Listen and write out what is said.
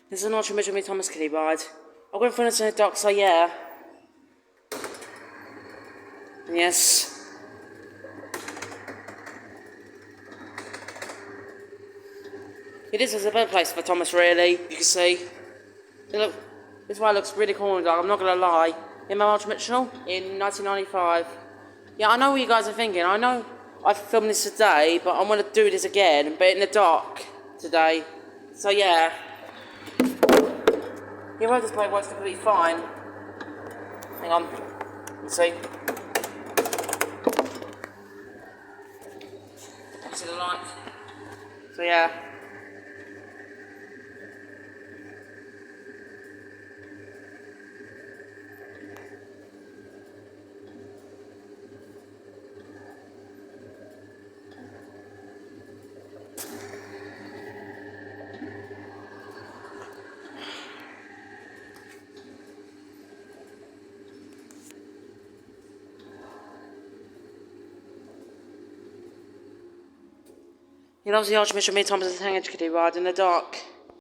This is an ultra measure me Thomas Kiddie ride. I'll go in front of the dock, so yeah. Yes. It is a better place for Thomas, really. You can see. Look, this ride looks really cool in the dark, I'm not gonna lie. In my Ultra Mitchell in 1995. Yeah, I know what you guys are thinking. I know I filmed this today, but I'm gonna do this again, but in the dark today. So yeah. Your road display works completely fine. Hang on. Let's see. See the light. So yeah. He loves the Archbishop many times as a hanging Kiddie ride in the dark.